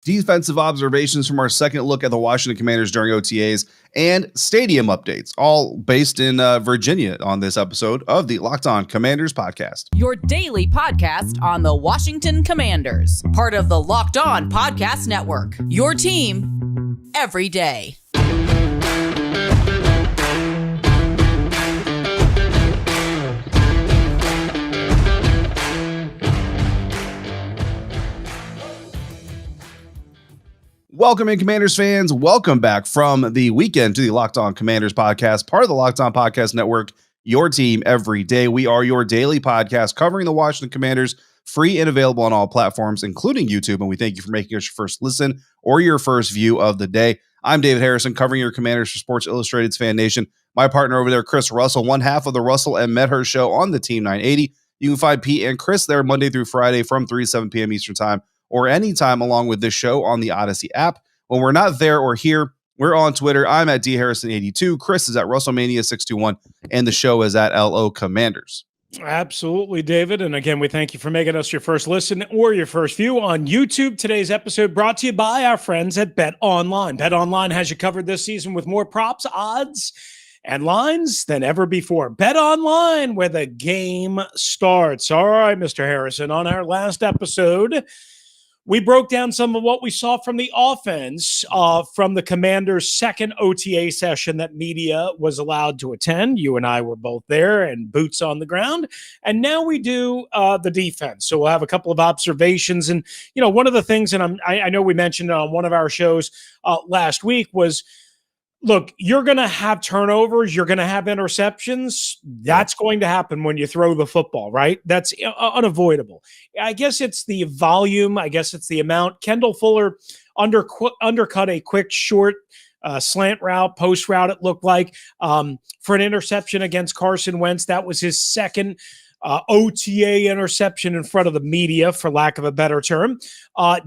defensive observations from our second look at the Washington Commanders during OTAs, and stadium updates, all based in Virginia on this episode of the Locked On Commanders podcast. Your daily podcast on the Washington Commanders, part of the Locked On Podcast Network, your team every day. Welcome in, Commanders fans. Welcome back from the weekend to the Locked On Commanders podcast, part of the Locked On Podcast Network, your team every day. We are your daily podcast covering the Washington Commanders, free and available on all platforms, including YouTube. And we thank you for making us your first listen or your first view of the day. I'm David Harrison, covering your Commanders for Sports Illustrated's Fan Nation. My partner over there, Chris Russell, one half of the Russell and Medhurst show on the Team 980. You can find Pete and Chris there Monday through Friday from 3 to 7 p.m. Eastern Time, or anytime along with this show on the Odyssey app. When we're not there or here, we're on Twitter. I'm at dharrison82. Chris is at WrestleMania621, and the show is at LO Commanders. Absolutely, David. And again, we thank you for making us your first listen or your first view on YouTube. Today's episode brought to you by our friends at Bet Online. Bet Online has you covered this season with more props, odds, and lines than ever before. Bet Online, where the game starts. All right, Mr. Harrison, on our last episode, we broke down some of what we saw from the offense from the Commanders' second OTA session that media was allowed to attend. You and I were both there and boots on the ground. And now we do the defense. So we'll have a couple of observations. And, you know, one of the things, and I know we mentioned it on one of our shows last week, was, look, you're going to have turnovers. You're going to have interceptions. That's going to happen when you throw the football, right? That's unavoidable. I guess it's the volume. I guess it's the amount. Kendall Fuller undercut a quick, short slant route, post route, it looked like, for an interception against Carson Wentz. That was his second OTA interception in front of the media, for lack of a better term.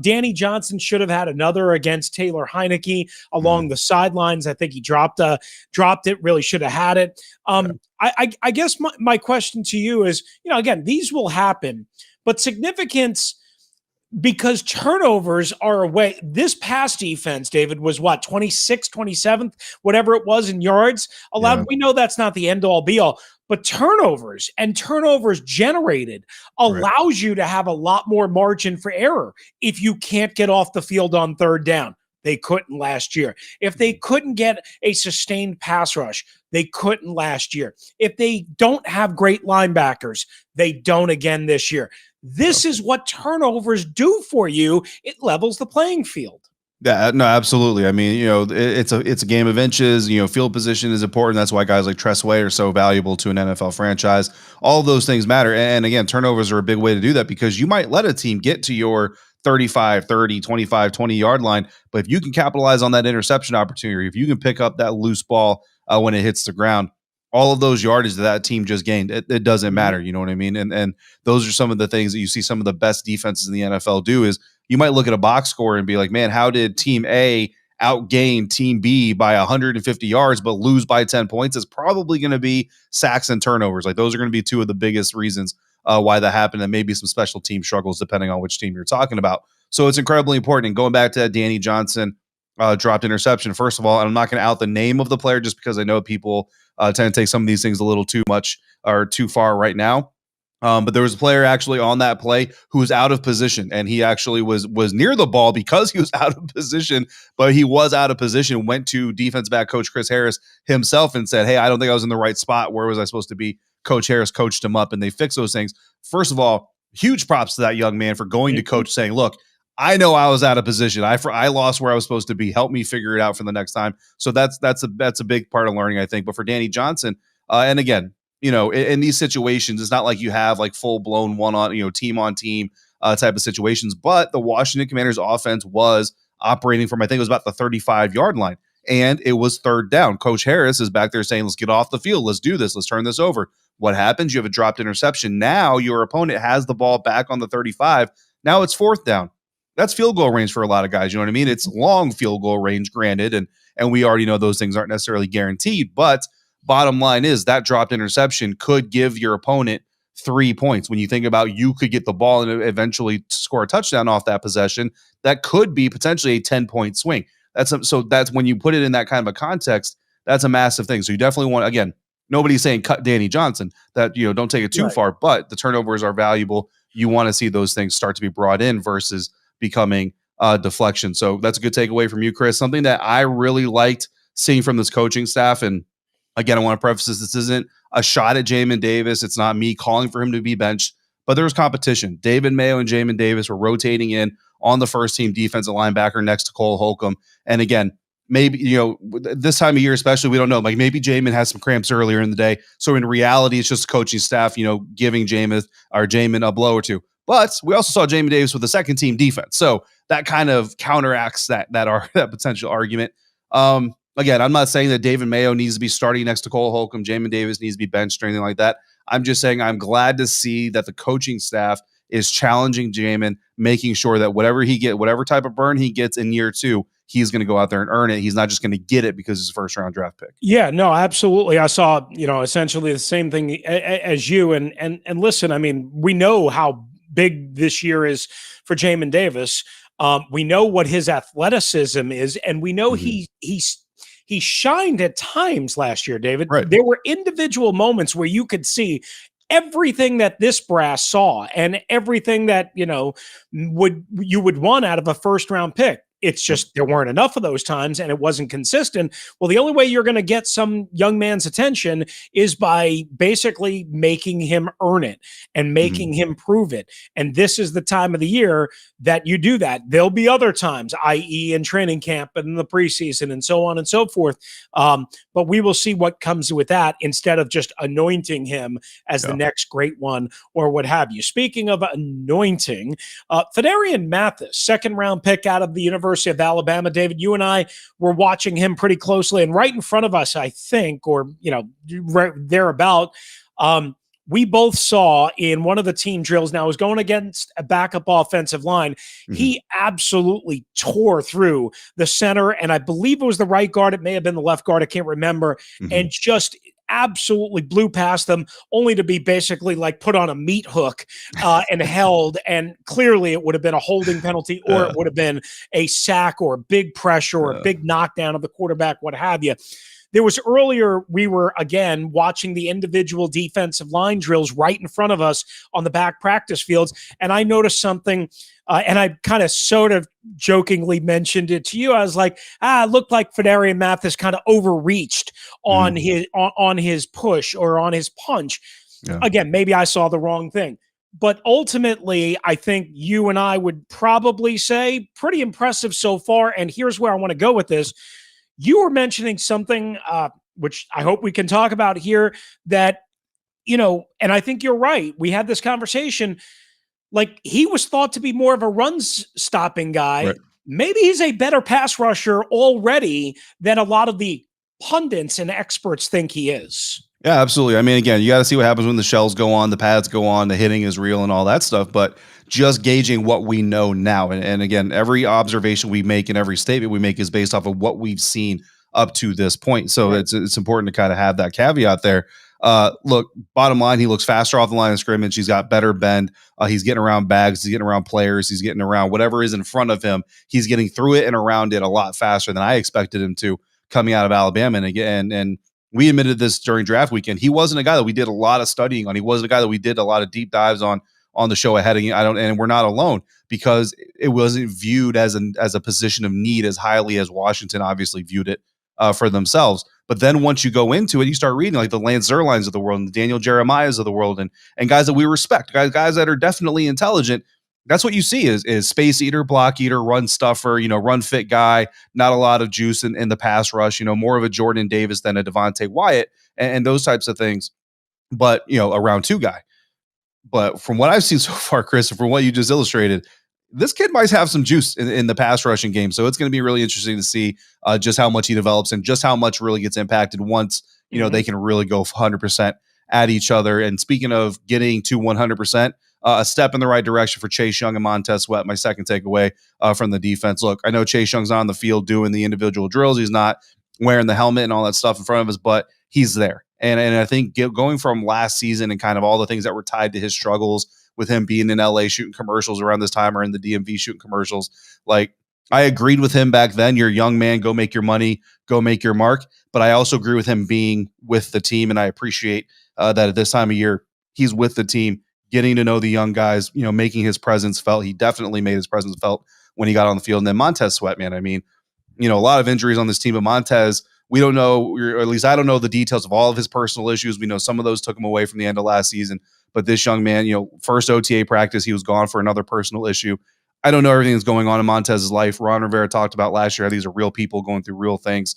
Danny Johnson should have had another against Taylor Heineke along the sidelines. I think he dropped it, really should have had it. I guess my question to you is, you know, again, these will happen, but significance, because turnovers are away. This pass defense, David, was what, 26th, 27th, whatever it was in yards allowed. Yeah. We know that's not the end all be all, but turnovers generated allows you to have a lot more margin for error if you can't get off the field on third down. They couldn't last year. If they couldn't get a sustained pass rush, they couldn't last year. If they don't have great linebackers, they don't again this year. This is what turnovers do for you. It levels the playing field. Yeah, no, absolutely. I mean, you know, it's a game of inches. You know, field position is important. That's why guys like Tress Way are so valuable to an NFL franchise. All of those things matter. And again, turnovers are a big way to do that, because you might let a team get to your 35, 30, 25, 20-yard line. But if you can capitalize on that interception opportunity, if you can pick up that loose ball when it hits the ground, all of those yardage that team just gained, it doesn't matter. You know what I mean? And those are some of the things that you see some of the best defenses in the NFL do. Is you might look at a box score and be like, man, how did team A outgain team B by 150 yards but lose by 10 points? It's probably going to be sacks and turnovers. Like, those are going to be two of the biggest reasons why that happened, and maybe some special team struggles depending on which team you're talking about. So it's incredibly important. And going back to that Danny Johnson dropped interception, first of all, and I'm not going to out the name of the player just because I know people tend to take some of these things a little too much or too far right now. But there was a player actually on that play who was out of position, and he actually was near the ball because he was out of position, but he was out of position, went to defense back coach Chris Harris himself and said, hey, I don't think I was in the right spot. Where was I supposed to be? Coach Harris coached him up, and they fixed those things. First of all, huge props to that young man for going to coach saying, look, I know I was out of position. I lost where I was supposed to be. Help me figure it out for the next time. So that's a big part of learning, I think. But for Danny Johnson, and again, you know, in these situations, it's not like you have like full blown team on team type of situations. But the Washington Commanders offense was operating from, I think it was about the 35-yard line, and it was third down. Coach Harris is back there saying, let's get off the field. Let's do this. Let's turn this over. What happens? You have a dropped interception. Now your opponent has the ball back on the 35. Now it's fourth down. That's field goal range for a lot of guys. You know what I mean? It's long field goal range, granted, and we already know those things aren't necessarily guaranteed. But bottom line is that dropped interception could give your opponent 3 points. When you think about you could get the ball and eventually score a touchdown off that possession, that could be potentially a 10-point swing. So that's when you put it in that kind of a context, that's a massive thing. So you definitely want, again, nobody's saying cut Danny Johnson, that, don't take it too far, but the turnovers are valuable. You want to see those things start to be brought in versus becoming deflection. So that's a good takeaway from you, Chris. Something that I really liked seeing from this coaching staff. And again, I want to preface this isn't a shot at Jamin Davis. It's not me calling for him to be benched, but there was competition. David Mayo and Jamin Davis were rotating in on the first team defensive linebacker next to Cole Holcomb. And again, maybe, this time of year, especially, we don't know, like maybe Jamin has some cramps earlier in the day. So in reality, it's just coaching staff, giving Jamin a blow or two. But we also saw Jamin Davis with the second team defense. So that kind of counteracts that potential argument. Again, I'm not saying that David Mayo needs to be starting next to Cole Holcomb, Jamin Davis needs to be benched or anything like that. I'm just saying I'm glad to see that the coaching staff is challenging Jamin, making sure that whatever type of burn he gets in year 2, he's going to go out there and earn it. He's not just going to get it because it's a first-round draft pick. Yeah, no, absolutely. I saw, essentially the same thing as you. And listen, I mean, we know how big this year is for Jamin Davis. We know what his athleticism is, and we know he shined at times last year, David. Right. There were individual moments where you could see everything that this brass saw and everything that, you would want out of a first round pick. It's just there weren't enough of those times and it wasn't consistent. Well, the only way you're going to get some young man's attention is by basically making him earn it and making him prove it. And this is the time of the year that you do that. There'll be other times, i.e. in training camp and in the preseason and so on and so forth. But we will see what comes with that instead of just anointing him as the next great one or what have you. Speaking of anointing, Phidarian Mathis, second round pick out of the University of Alabama. David, you and I were watching him pretty closely, and right in front of us, I think, or right thereabout, we both saw in one of the team drills. Now, it was going against a backup offensive line. He absolutely tore through the center, and I believe it was the right guard. It may have been the left guard. I can't remember, and just absolutely blew past them, only to be basically like put on a meat hook and held. And clearly it would have been a holding penalty, or it would have been a sack or a big pressure or a big knockdown of the quarterback, what have you. There was earlier, we were again watching the individual defensive line drills right in front of us on the back practice fields. And I noticed something, and I kind of sort of jokingly mentioned it to you. I was like, it looked like Phidarian Mathis kind of overreached on his push or on his punch. Yeah. Again, maybe I saw the wrong thing. But ultimately, I think you and I would probably say pretty impressive so far. And here's where I want to go with this. You were mentioning something, which I hope we can talk about here, that, and I think you're right. We had this conversation. Like, he was thought to be more of a run-stopping guy. Right. Maybe he's a better pass rusher already than a lot of the pundits and experts think he is. Yeah, absolutely. I mean, again, you got to see what happens when the shells go on, the pads go on, the hitting is real and all that stuff. But just gauging what we know now. And again, every observation we make and every statement we make is based off of what we've seen up to this point. So it's important to kind of have that caveat there. Look, bottom line, he looks faster off the line of scrimmage. He's got better bend. He's getting around bags. He's getting around players. He's getting around whatever is in front of him. He's getting through it and around it a lot faster than I expected him to coming out of Alabama. And again, and we admitted this during draft weekend. He wasn't a guy that we did a lot of studying on. He wasn't a guy that we did a lot of deep dives on the show ahead of and we're not alone, because it wasn't viewed as a position of need as highly as Washington obviously viewed it for themselves. But then once you go into it, you start reading like the Lance Zierleins of the world and the Daniel Jeremiahs of the world and guys that we respect, guys that are definitely intelligent. That's what you see is space eater, block eater, run stuffer, run fit guy, not a lot of juice in the pass rush, more of a Jordan Davis than a Devontae Wyatt and those types of things. But, a round two guy. But from what I've seen so far, Chris, and from what you just illustrated, this kid might have some juice in the pass rushing game. So it's going to be really interesting to see just how much he develops and just how much really gets impacted once, they can really go 100% at each other. And speaking of getting to 100%, a step in the right direction for Chase Young and Montez Sweat, my second takeaway from the defense. Look, I know Chase Young's not on the field doing the individual drills. He's not wearing the helmet and all that stuff in front of us, but he's there. And I think going from last season and kind of all the things that were tied to his struggles with him being in LA shooting commercials around this time or in the DMV shooting commercials, like I agreed with him back then. You're a young man, go make your money, go make your mark. But I also agree with him being with the team, and I appreciate that at this time of year he's with the team, getting to know the young guys, making his presence felt. He definitely made his presence felt when he got on the field. And then Montez Sweat, man, I mean, a lot of injuries on this team, but Montez, we don't know, or at least I don't know the details of all of his personal issues. We know some of those took him away from the end of last season, but this young man, first OTA practice, he was gone for another personal issue. I don't know everything that's going on in Montez's life. Ron Rivera talked about last year how these are real people going through real things.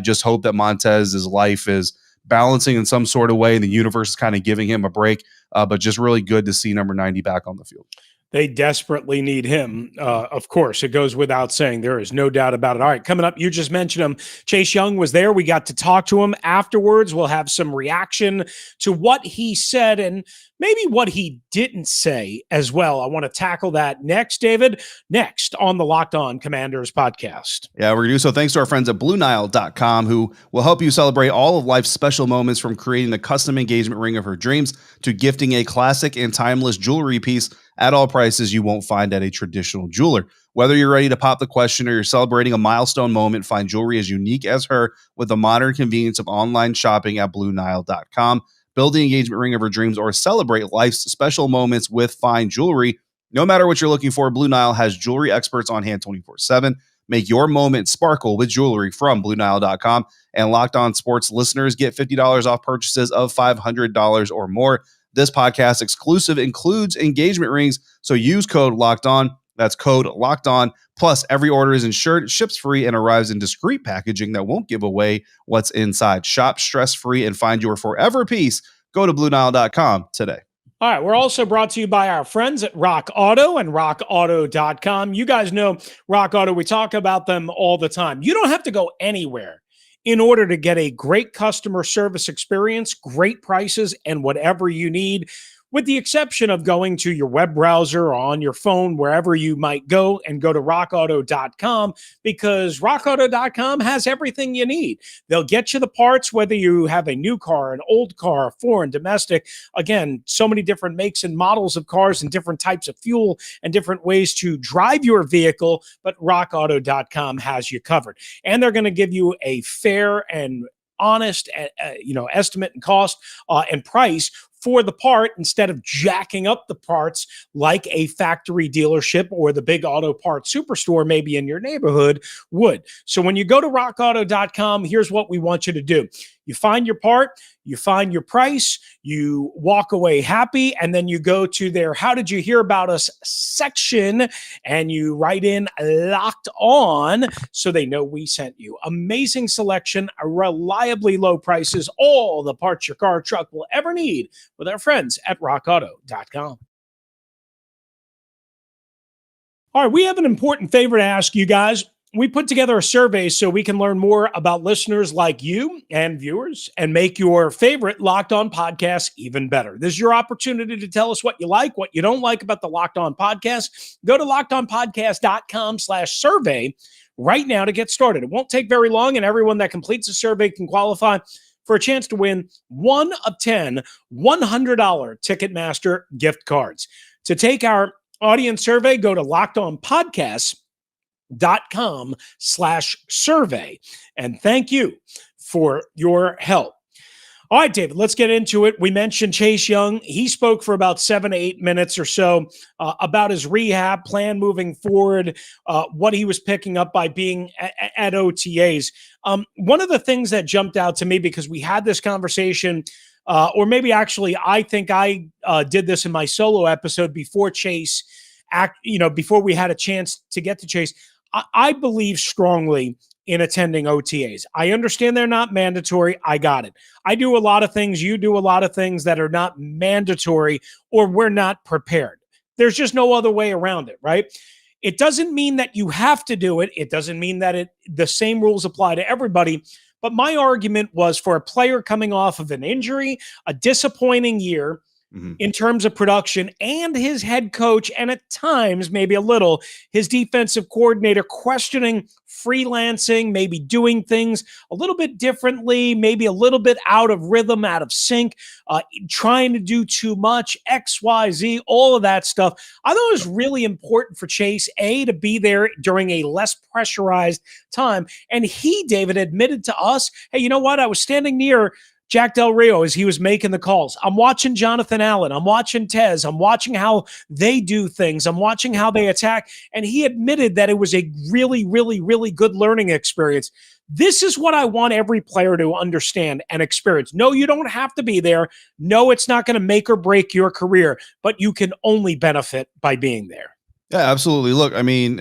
Just hope that Montez's life is balancing in some sort of way, and the universe is kind of giving him a break. But just really good to see number 90 back on the field. They desperately need him. Of course, it goes without saying. There is no doubt about it. All right, coming up, you just mentioned him. Chase Young was there. We got to talk to him afterwards. We'll have some reaction to what he said and maybe what he didn't say as well. I want to tackle that next, David, next on the Locked On Commanders podcast. Yeah, we're going to do so thanks to our friends at BlueNile.com, who will help you celebrate all of life's special moments, from creating the custom engagement ring of her dreams to gifting a classic and timeless jewelry piece at all prices you won't find at a traditional jeweler. Whether you're ready to pop the question or you're celebrating a milestone moment, find jewelry as unique as her with the modern convenience of online shopping at BlueNile.com. Build the engagement ring of her dreams or celebrate life's special moments with fine jewelry. No matter what you're looking for, Blue Nile has jewelry experts on hand 24/7. Make your moment sparkle with jewelry from BlueNile.com. And Locked On Sports listeners get $50 off purchases of $500 or more. This podcast exclusive includes engagement rings, so use code Locked On. That's code Locked On. Plus, every order is insured, ships free, and arrives in discreet packaging that won't give away what's inside. Shop stress-free and find your forever piece. Go to BlueNile.com today. All right, we're also brought to you by our friends at Rock Auto and RockAuto.com. You guys know Rock Auto. We talk about them all the time. You don't have to go anywhere in order to get a great customer service experience, great prices, and whatever you need, with the exception of going to your web browser or on your phone, wherever you might go, and go to rockauto.com, because rockauto.com has everything you need. They'll get you the parts, whether you have a new car, an old car, foreign, domestic. Again, so many different makes and models of cars and different types of fuel and different ways to drive your vehicle, but rockauto.com has you covered. And they're going to give you a fair and honest, estimate and cost and price for the part, instead of jacking up the parts like a factory dealership or the big auto parts superstore maybe in your neighborhood would. So when you go to rockauto.com, here's what we want you to do. You find your part, you find your price, you walk away happy, and then you go to their How Did You Hear About Us section and you write in Locked On so they know we sent you. Amazing selection, reliably low prices, all the parts your car or truck will ever need with our friends at rockauto.com. All right, we have an important favor to ask you guys. We put together a survey so we can learn more about listeners like you and viewers and make your favorite Locked On podcast even better. This is your opportunity to tell us what you like, what you don't like about the Locked On podcast. Go to lockedonpodcast.com/survey right now to get started. It won't take very long, and everyone that completes the survey can qualify for a chance to win one of 10 $100 Ticketmaster gift cards. To take our audience survey, go to lockedonpodcast.com/survey. And thank you for your help. All right, David, let's get into it. We mentioned Chase Young. He spoke for about 7 to 8 minutes or so about his rehab plan moving forward, what he was picking up by being at OTAs. One of the things that jumped out to me, because we had this conversation, or maybe actually I think I did this in my solo episode before Chase, before we had a chance to get to Chase. I believe strongly in attending OTAs. I understand they're not mandatory. I got it. I do a lot of things. You do a lot of things that are not mandatory, or we're not prepared. There's just no other way around it, right? It doesn't mean that you have to do it. It doesn't mean that the same rules apply to everybody. But my argument was, for a player coming off of an injury, a disappointing year, Mhm. in terms of production, and his head coach, and at times, maybe a little, his defensive coordinator questioning freelancing, maybe doing things a little bit differently, maybe a little bit out of rhythm, out of sync, trying to do too much, X, Y, Z, all of that stuff. I thought it was really important for Chase, A, to be there during a less pressurized time. And he, David, admitted to us, hey, you know what? I was standing near Jack Del Rio as he was making the calls. I'm watching Jonathan Allen. I'm watching Tez. I'm watching how they do things. I'm watching how they attack. And he admitted that it was a really, really, really good learning experience. This is what I want every player to understand and experience. No, you don't have to be there. No, it's not going to make or break your career, but you can only benefit by being there. Yeah, absolutely. Look, I mean,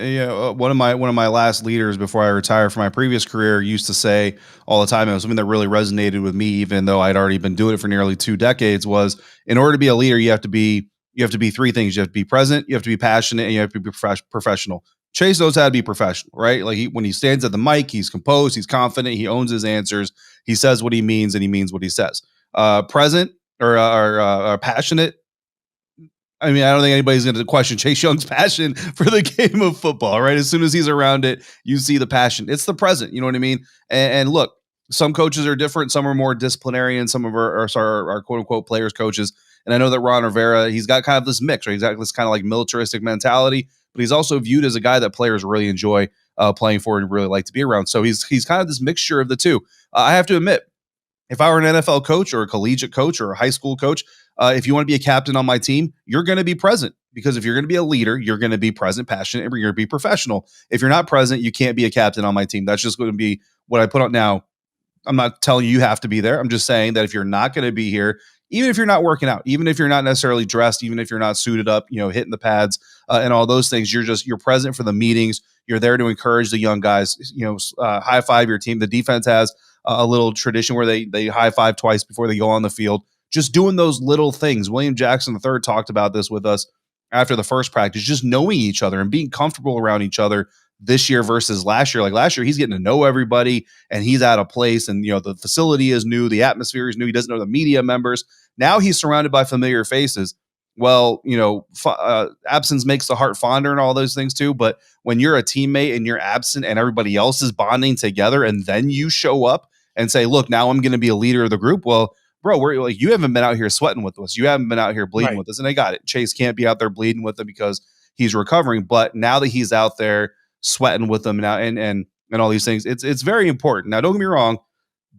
one of my last leaders before I retired from my previous career used to say all the time, and it was something that really resonated with me, even though I'd already been doing it for nearly 2 decades. Was in order to be a leader, you have to be three things. You have to be present, you have to be passionate, and you have to be professional. Chase knows how to be professional, right? Like when he stands at the mic, he's composed, he's confident, he owns his answers, he says what he means, and he means what he says. Present or passionate. I mean, I don't think anybody's going to question Chase Young's passion for the game of football, right? As soon as he's around it, you see the passion. It's the present, you know what I mean? And look, some coaches are different. Some are more disciplinarian. Some of our quote unquote players coaches. And I know that Ron Rivera, he's got kind of this mix, right? He's got this kind of like militaristic mentality, but he's also viewed as a guy that players really enjoy playing for and really like to be around. So he's kind of this mixture of the two. I have to admit, if I were an NFL coach or a collegiate coach or a high school coach, if you want to be a captain on my team, you're going to be present, because if you're going to be a leader, you're going to be present, passionate, and you're going to be professional. If you're not present, you can't be a captain on my team. That's just going to be what I put on. Now, I'm not telling you have to be there. I'm just saying that if you're not going to be here, even if you're not working out, even if you're not necessarily dressed, even if you're not suited up, hitting the pads and all those things, you're present for the meetings. You're there to encourage the young guys, high five your team. The defense has a little tradition where they high five twice before they go on the field. Just doing those little things. William Jackson III talked about this with us after the first practice, just knowing each other and being comfortable around each other this year versus last year. Like last year, he's getting to know everybody and he's out of place. And, the facility is new. The atmosphere is new. He doesn't know the media members. Now he's surrounded by familiar faces. Well, absence makes the heart fonder and all those things too. But when you're a teammate and you're absent and everybody else is bonding together and then you show up and say, look, now I'm going to be a leader of the group. Well, bro, we're like, you haven't been out here sweating with us. You haven't been out here bleeding with us. And I got it. Chase can't be out there bleeding with them because he's recovering. But now that he's out there sweating with them now and all these things, it's very important. Now, don't get me wrong.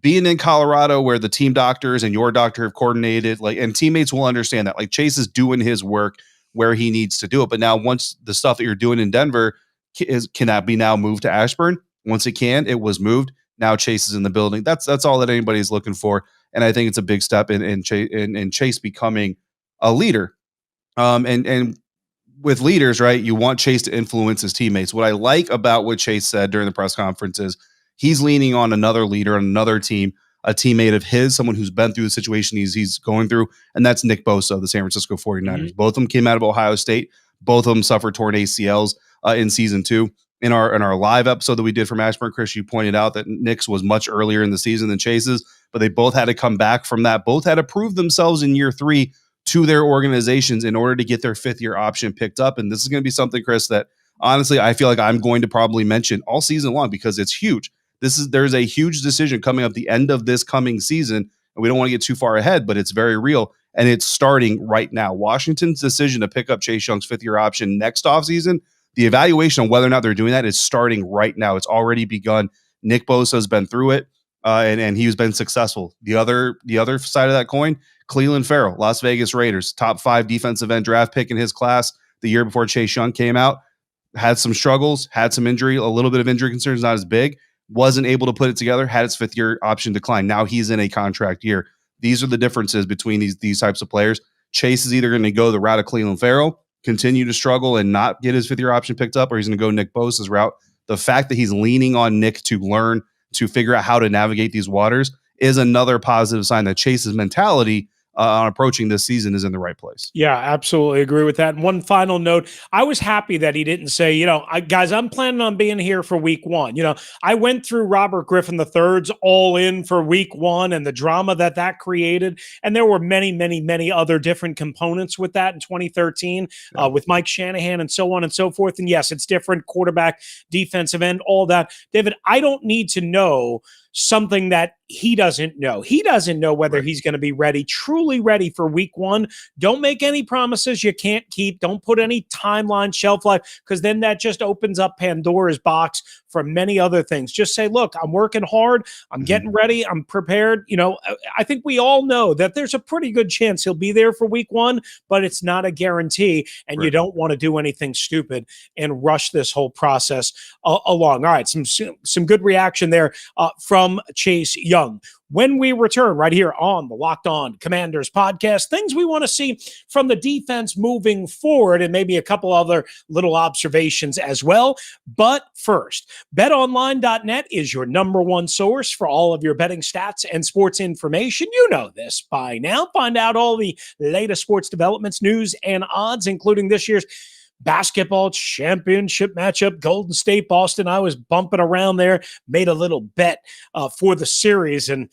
Being in Colorado where the team doctors and your doctor have coordinated, and teammates will understand that. Like Chase is doing his work where he needs to do it. But now once the stuff that you're doing in Denver can that be now moved to Ashburn? Once it can, it was moved. Now Chase is in the building. That's all that anybody's looking for. And I think it's a big step in Chase becoming a leader. And with leaders, right, you want Chase to influence his teammates. What I like about what Chase said during the press conference is he's leaning on another leader on another team, a teammate of his, someone who's been through the situation he's going through, and that's Nick Bosa of the San Francisco 49ers. Mm-hmm. Both of them came out of Ohio State. Both of them suffered torn ACLs in season 2. In our live episode that we did from Ashburn, Chris, you pointed out that Nick's was much earlier in the season than Chase's, but they both had to come back from that. Both had to prove themselves in year 3 to their organizations in order to get their 5th-year option picked up. And this is going to be something, Chris, that honestly I feel like I'm going to probably mention all season long because it's huge. There's a huge decision coming up the end of this coming season, and we don't want to get too far ahead, but it's very real, and it's starting right now. Washington's decision to pick up Chase Young's 5th-year option next offseason, the evaluation on whether or not they're doing that is starting right now. It's already begun. Nick Bosa has been through it, and he's been successful. The other side of that coin, Clelin Ferrell, Las Vegas Raiders, top 5 defensive end draft pick in his class the year before Chase Young came out, had some struggles, had some injury, a little bit of injury concerns, not as big, wasn't able to put it together, had its 5th-year option decline. Now he's in a contract year. These are the differences between these types of players. Chase is either going to go the route of Clelin Ferrell, continue to struggle and not get his 5th-year option picked up, or he's going to go Nick Bosa's route. The fact that he's leaning on Nick to learn, to figure out how to navigate these waters is another positive sign that Chase's mentality on approaching this season is in the right place. Yeah, absolutely agree with that. And one final note, I was happy that he didn't say, guys, I'm planning on being here for week one. I went through Robert Griffin III's all in for week one and the drama that created. And there were many, many, many other different components with that in 2013 with Mike Shanahan and so on and so forth. And yes, it's different: quarterback, defensive end, all that. David, I don't need to know something that he doesn't know. He doesn't know whether he's going to be truly ready for week one. Don't make any promises you can't keep. Don't put any timeline, shelf life, because then that just opens up Pandora's box for many other things. Just say, look, I'm working hard. I'm getting ready. I'm prepared. I think we all know that there's a pretty good chance he'll be there for week one, but it's not a guarantee. And you don't want to do anything stupid and rush this whole process along. All right. Some good reaction there from Chase Young. When we return right here on the Locked On Commanders podcast, things we want to see from the defense moving forward, and maybe a couple other little observations as well. But first, betonline.net is your number one source for all of your betting stats and sports information. You know this by now. Find out all the latest sports developments, news, and odds, including this year's basketball championship matchup, Golden State, Boston. I was bumping around there, made a little bet for the series, and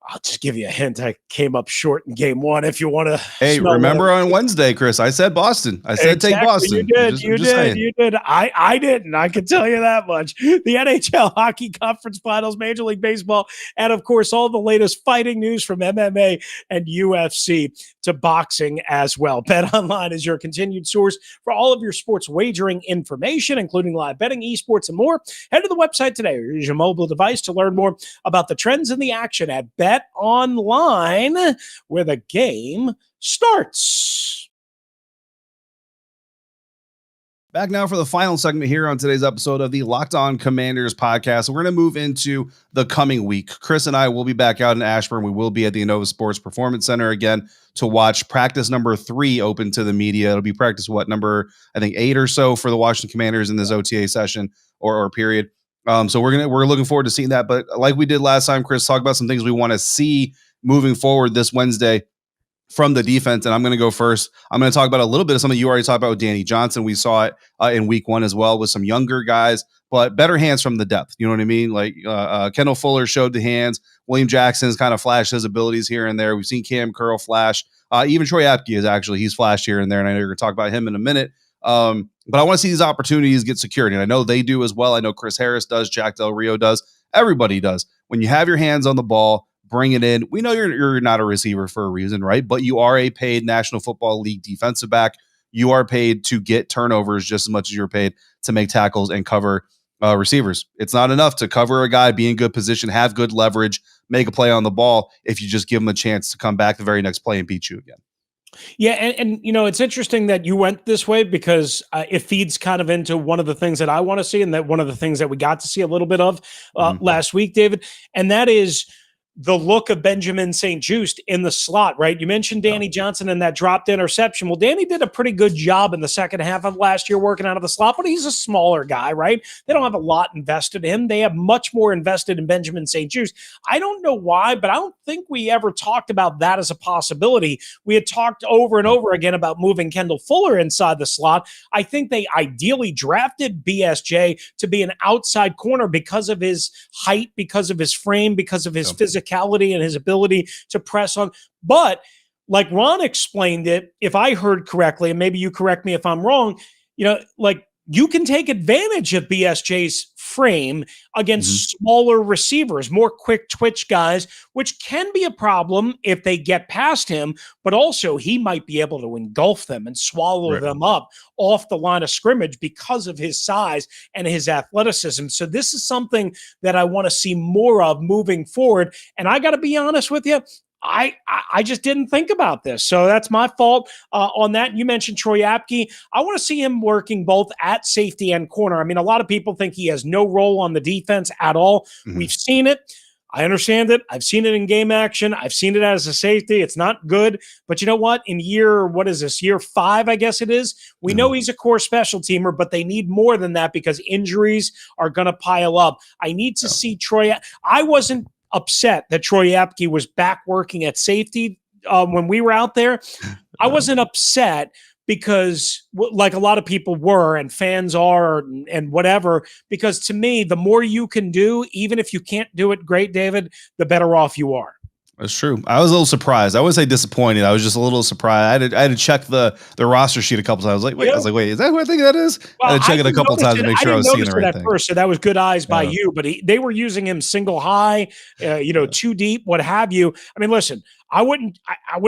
I'll just give you a hint. I came up short in game one. If you want to, hey, remember on Wednesday, Chris, I said Boston. I said take Boston. You did. I didn't. I can tell you that much. The NHL Hockey Conference Finals, Major League Baseball, and of course, all the latest fighting news from MMA and UFC to boxing as well. BetOnline is your continued source for all of your sports wagering information, including live betting, esports, and more. Head to the website today or use your mobile device to learn more about the trends in the action at BetOnline, where the game starts. Back now for the final segment here on today's episode of the Locked On Commanders podcast. We're going to move into the coming week. Chris and I will be back out in Ashburn. We will be at the Innova Sports Performance Center again to watch practice number 3 open to the media. It'll be practice, number, I think 8 or so for the Washington Commanders in this OTA session or period. So we're looking forward to seeing that. But like we did last time, Chris, talk about some things we want to see moving forward this Wednesday from the defense. And I'm going to go first. I'm going to talk about a little bit of something you already talked about with Danny Johnson. We saw it in week 1 as well with some younger guys, but better hands from the depth. You know what I mean? Like Kendall Fuller showed the hands. William Jackson's kind of flashed his abilities here and there. We've seen Cam Curl flash. Even Troy Apke he's flashed here and there. And I know you're going to talk about him in a minute. But I want to see these opportunities get secured. And I know they do as well. I know Chris Harris does. Jack Del Rio does. Everybody does. When you have your hands on the ball, bring it in. We know you're not a receiver for a reason, right? But you are a paid National Football League defensive back. You are paid to get turnovers just as much as you're paid to make tackles and cover receivers. It's not enough to cover a guy, be in good position, have good leverage, make a play on the ball if you just give him a chance to come back the very next play and beat you again. Yeah, and it's interesting that you went this way because it feeds kind of into one of the things that I want to see, and that one of the things that we got to see a little bit of last week, David, and that is the look of Benjamin St-Juste in the slot, right? You mentioned Danny Johnson and that dropped interception. Well, Danny did a pretty good job in the second half of last year working out of the slot, but he's a smaller guy, right? They don't have a lot invested in him. They have much more invested in Benjamin St-Juste. I don't know why, but I don't think we ever talked about that as a possibility. We had talked over and over again about moving Kendall Fuller inside the slot. I think they ideally drafted BSJ to be an outside corner because of his height, because of his frame, because of his physicality and his ability to press on. But like Ron explained it, if I heard correctly, and maybe you correct me if I'm wrong, you can take advantage of BSJ's frame against smaller receivers, more quick twitch guys, which can be a problem if they get past him, but also he might be able to engulf them and swallow them up off the line of scrimmage because of his size and his athleticism. So this is something that I want to see more of moving forward. And I got to be honest with you, I just didn't think about this. So that's my fault on that. You mentioned Troy Apke. I want to see him working both at safety and corner. I mean, a lot of people think he has no role on the defense at all. We've seen it. I understand it. I've seen it in game action. I've seen it as a safety. It's not good. But you know what? In year 5, I guess it is, we know he's a core special teamer, but they need more than that because injuries are going to pile up. I need to see Troy. I wasn't upset that Troy Apke was back working at safety when we were out there, I wasn't upset because like a lot of people were and fans are and whatever, because to me, the more you can do, even if you can't do it great, David, the better off you are. That's true. I was a little surprised. I wouldn't say disappointed. I was just a little surprised. I had to check the roster sheet a couple times. I was like, wait, is that who I think that is? I had to check it a couple times to make sure I was seeing the right thing. First, so that was good eyes by you, but they were using him single high, too deep, what have you. I mean, listen, I wouldn't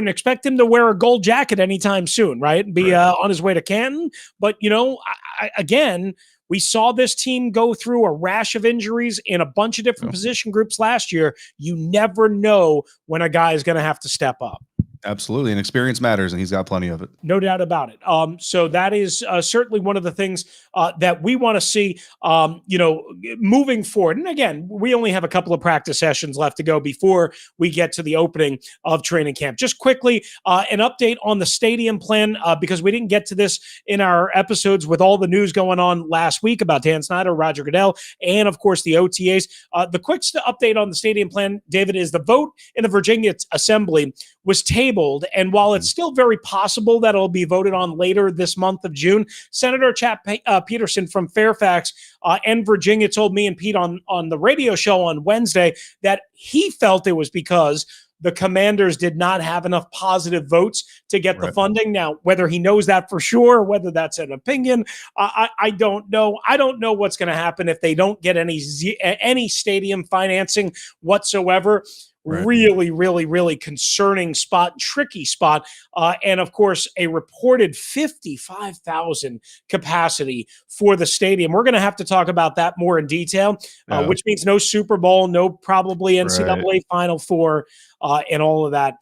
expect him to wear a gold jacket anytime soon, right? And be on his way to Canton. But, again, we saw this team go through a rash of injuries in a bunch of different position groups last year. You never know when a guy is going to have to step up. Absolutely. And experience matters, and he's got plenty of it. No doubt about it. So that is certainly one of the things that we want to see, moving forward. And again, we only have a couple of practice sessions left to go before we get to the opening of training camp. Just quickly, an update on the stadium plan, because we didn't get to this in our episodes with all the news going on last week about Dan Snyder, Roger Goodell, and of course the OTAs. The quick update on the stadium plan, David, is the vote in the Virginia Assembly was tabled. And while it's still very possible that it'll be voted on later this month of June, Senator Chap Peterson from Fairfax and Virginia told me and Pete on the radio show on Wednesday that he felt it was because the Commanders did not have enough positive votes to get the funding. Now, whether he knows that for sure, whether that's an opinion, I don't know. I don't know what's going to happen if they don't get any stadium financing whatsoever. Really, really, really concerning spot, tricky spot. And of course, a reported 55,000 capacity for the stadium. We're going to have to talk about that more in detail, which means no Super Bowl, no probably NCAA Final Four, and all of that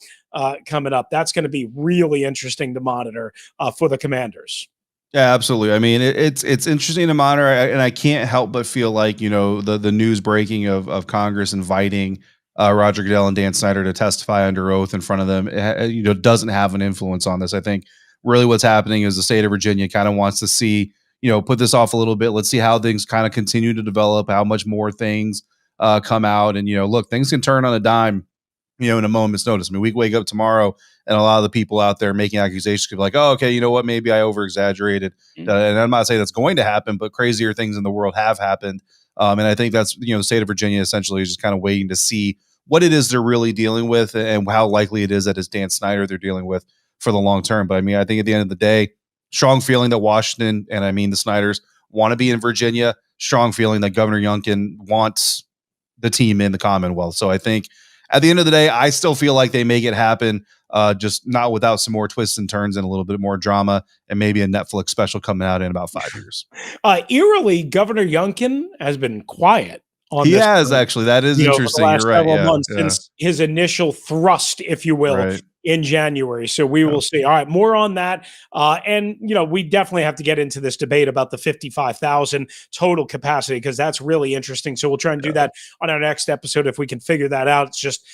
coming up. That's going to be really interesting to monitor for the Commanders. Yeah, absolutely. I mean, it's interesting to monitor, and I can't help but feel like, the news breaking of Congress inviting Roger Goodell and Dan Snyder to testify under oath in front of them, doesn't have an influence on this. I think really what's happening is the state of Virginia kind of wants to see, put this off a little bit. Let's see how things kind of continue to develop, how much more things come out. And, look, things can turn on a dime, in a moment's notice. I mean, we wake up tomorrow and a lot of the people out there making accusations could be like, oh, okay, you know what? Maybe I over-exaggerated. And I'm not saying that's going to happen, but crazier things in the world have happened. And I think that's, the state of Virginia essentially is just kind of waiting to see what it is they're really dealing with and how likely it is that it's Dan Snyder they're dealing with for the long term. But I mean, I think at the end of the day, strong feeling that Washington, and I mean the Snyders, want to be in Virginia, strong feeling that Governor Youngkin wants the team in the Commonwealth. So I think at the end of the day, I still feel like they make it happen, just not without some more twists and turns and a little bit more drama and maybe a Netflix special coming out in about 5 years. Eerily, Governor Youngkin has been quiet. He has actually. That is interesting. You're right. Yeah, months since his initial thrust, if you will, in January. So we will see. All right, more on that. And, we definitely have to get into this debate about the 55,000 total capacity because that's really interesting. So we'll try and do that on our next episode if we can figure that out. It's just,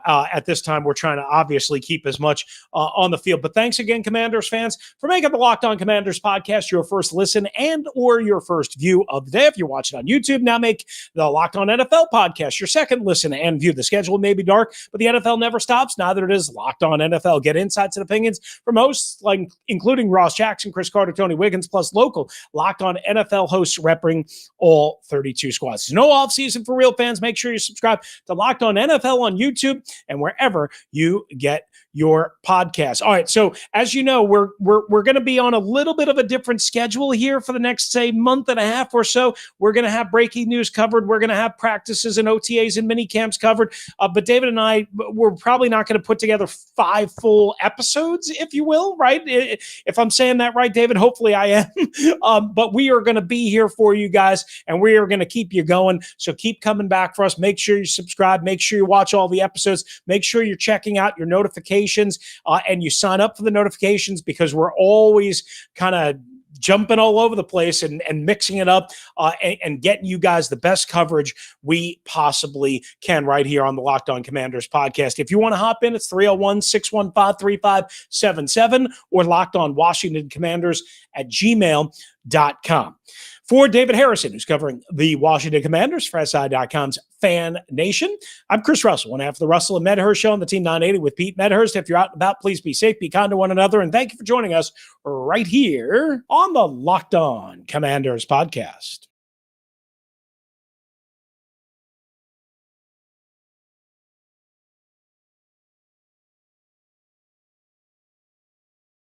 at this time, we're trying to obviously keep as much on the field. But thanks again, Commanders fans, for making the Locked On Commanders podcast your first listen and or your first view of the day. If you're watching on YouTube, now make the Locked On NFL podcast your second listen and view. The schedule may be dark, but the NFL never stops. Neither does Locked On NFL. Get insights and opinions from hosts including Ross Jackson, Chris Carter, Tony Wiggins, plus local Locked On NFL hosts repping all 32 squads. There's no offseason for real fans. Make sure you subscribe to Locked On NFL on YouTube and wherever you get your podcast. All right, so as you know, we're going to be on a little bit of a different schedule here for the next, say, month and a half or so. We're going to have breaking news covered. We're going to have practices and OTAs and mini camps covered. But David and I, we're probably not going to put together 5 full episodes, if you will, right? If I'm saying that right, David, hopefully I am. But we are going to be here for you guys, and we are going to keep you going. So keep coming back for us. Make sure you subscribe. Make sure you watch all the episodes. Make sure you're checking out your notifications and you sign up for the notifications because we're always kind of jumping all over the place and mixing it up and getting you guys the best coverage we possibly can right here on the Locked On Commanders podcast. If you want to hop in, it's 301-615-3577 or lockedonwashingtoncommanders@gmail.com. For David Harrison, who's covering the Washington Commanders for SI.com's Fan Nation, I'm Chris Russell, one half of the Russell and Medhurst Show on the Team 980 with Pete Medhurst. If you're out and about, please be safe, be kind to one another, and thank you for joining us right here on the Locked On Commanders podcast.